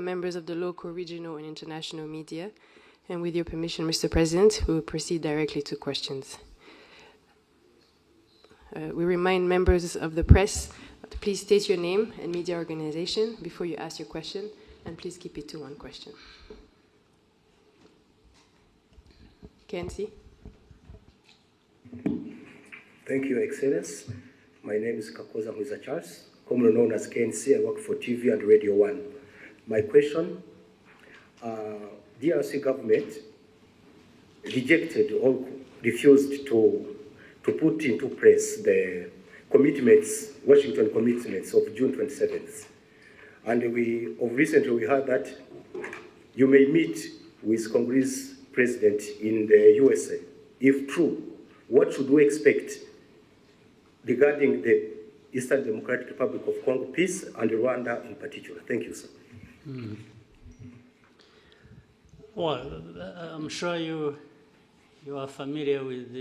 Members of the local, regional, and international media. And with your permission, Mr. President, we will proceed directly to questions. We remind members of the press to please state your name and media organization before you ask your question, and please keep it to one question. KNC. Thank you, Excellence. My name is Kakoza Mwiza Charles, commonly known as KNC. I work for TV and Radio 1. My question, DRC government rejected or refused to put into place the commitments, Washington commitments of June 27th. And recently we heard that you may meet with Congress President in the USA. If true, what should we expect regarding the Eastern Democratic Republic of Congo peace and Rwanda in particular? Thank you, sir. Well, I'm sure you are familiar with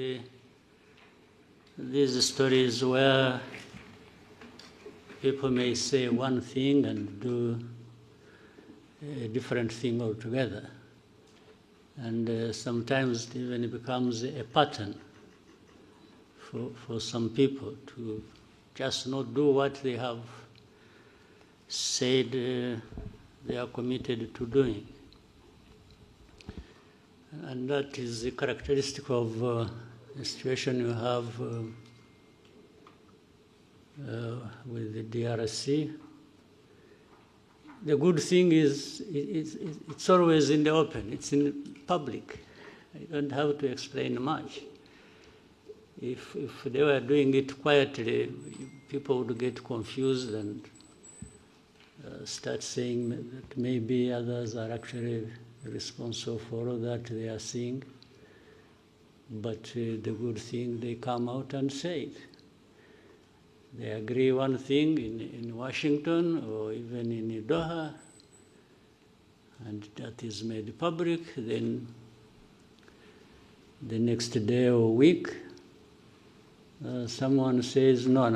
these stories where people may say one thing and do a different thing altogether. And sometimes it even becomes a pattern for some people to just not do what they have said they are committed to doing. And that is a characteristic of the situation you have with the DRC. The good thing is it's always in the open, it's in public. You don't have to explain much. If they were doing it quietly, people would get confused and start saying that maybe others are actually responsible for all that they are seeing. But the good thing, they come out and say it. They agree one thing in Washington or even in Doha, and that is made public. Then the next day or week, someone says, no,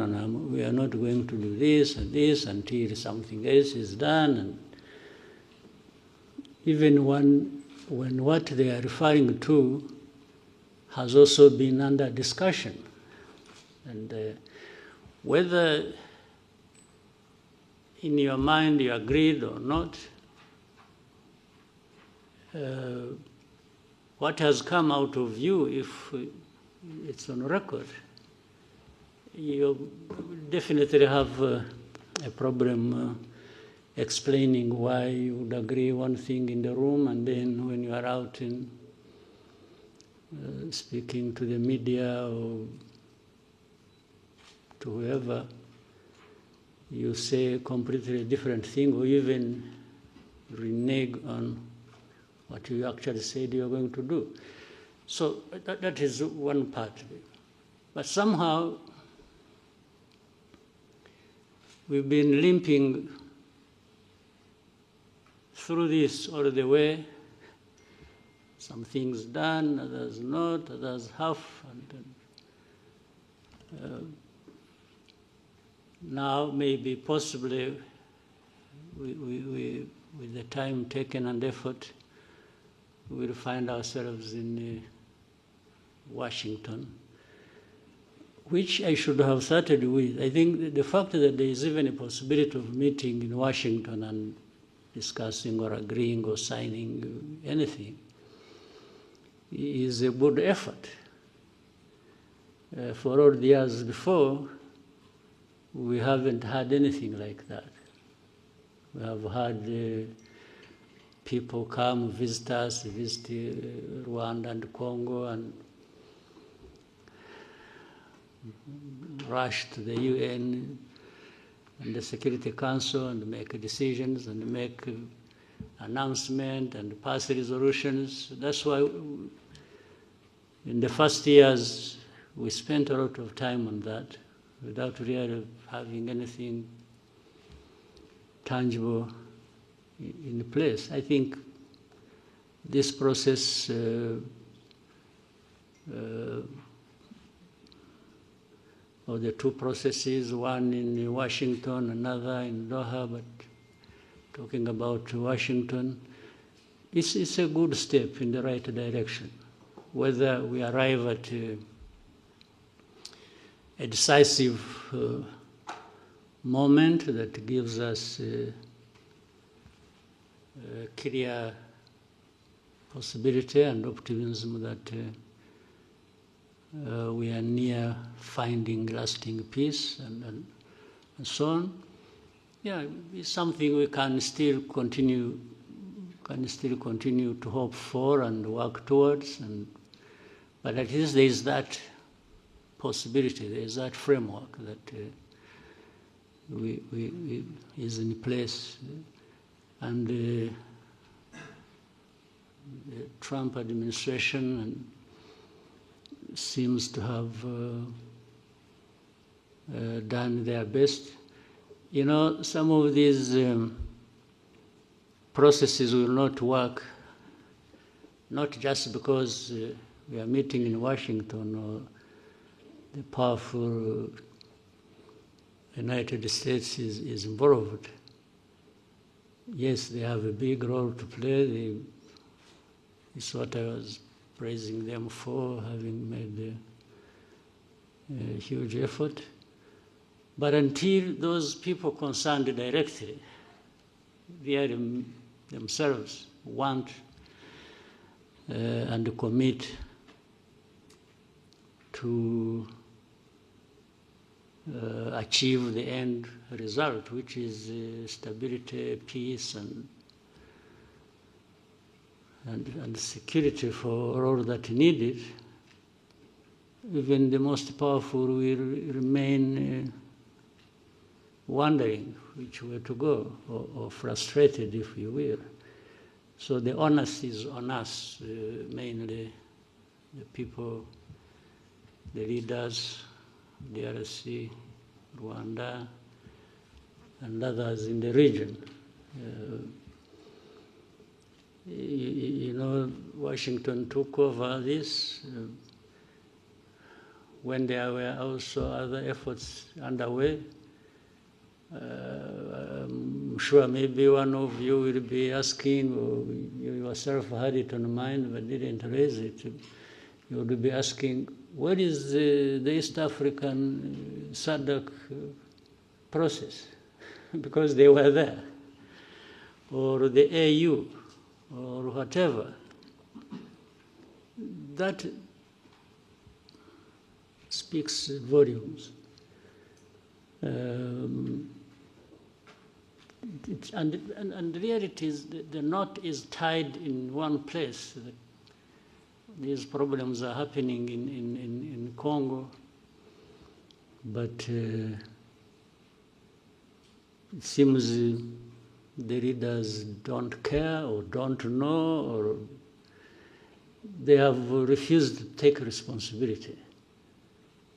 we are not going to do this and this until something else is done. And even when what they are referring to has also been under discussion. And whether in your mind you agreed or not, what has come out of you, if it's on record, you definitely have a problem explaining why you would agree one thing in the room, and then when you are out in speaking to the media or to whoever, you say a completely different thing, or even renege on what you actually said you're going to do. So that is one part of it. But somehow we've been limping through this all the way. Some things done, others not, others half. And now maybe possibly with the time taken and effort, we'll find ourselves in Washington, which I should have started with. I think the fact that there is even a possibility of meeting in Washington and discussing or agreeing or signing anything is a good effort. For all the years before, we haven't had anything like that. We have had people come visit us, visit Rwanda and Congo, and rush to the UN and the Security Council and make decisions and make announcements and pass resolutions. That's why in the first years we spent a lot of time on that without really having anything tangible in place. I think this process or the two processes, one in Washington, another in Doha, but talking about Washington. It's a good step in the right direction. Whether we arrive at a decisive moment that gives us a clear possibility and optimism that we are near finding lasting peace and so on. Yeah, it's something we can still continue to hope for and work towards, but at least there is that possibility, there is that framework that we is in place, and the Trump administration seems to have done their best. You know, some of these processes will not work, not just because we are meeting in Washington or the powerful United States is involved. Yes, they have a big role to play. It's what I was praising them for, having made a huge effort. But until those people concerned directly, they themselves want and commit to achieve the end result, which is stability, peace, and security for all that needed, even the most powerful will remain wondering which way to go, or frustrated, if you will. So the onus is on us, mainly the people, the leaders, DRC, Rwanda, and others in the region. You know, Washington took over this when there were also other efforts underway. I'm sure maybe one of you will be asking, or you yourself had it on mind but didn't raise it. You would be asking, what is the East African SADC process? Because they were there. Or the AU, or whatever. That speaks volumes. And the reality is the knot is tied in one place. These problems are happening in Congo, but it seems the leaders don't care or don't know, or they have refused to take responsibility.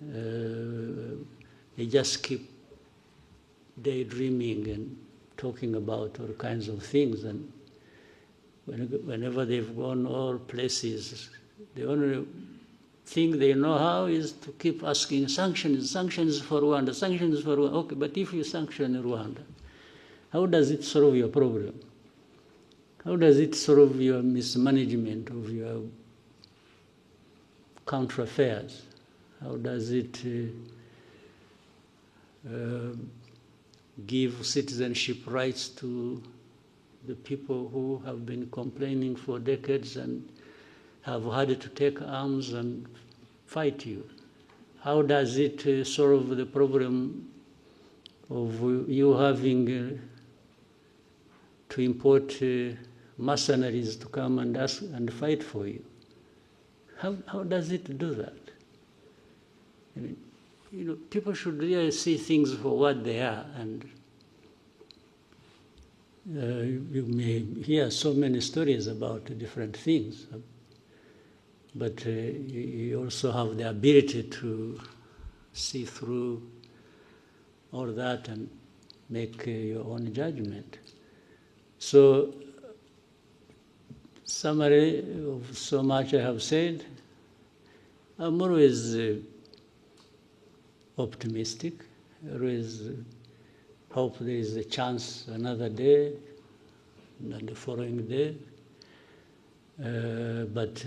They just keep daydreaming and talking about all kinds of things, and whenever they've gone all places, the only thing they know how is to keep asking sanctions for Rwanda, sanctions for Rwanda. Okay, but if you sanction Rwanda, how does it solve your problem? How does it solve your mismanagement of your counter affairs? How does it give citizenship rights to the people who have been complaining for decades and have had to take arms and fight you? How does it solve the problem of you having to import mercenaries to come and ask and fight for you? How does it do that? I mean, you know, people should really see things for what they are, and you may hear so many stories about different things, but you also have the ability to see through all that and make your own judgment. So, summary of so much I have said, I'm always optimistic. I always hope there is a chance another day and the following day. But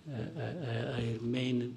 I remain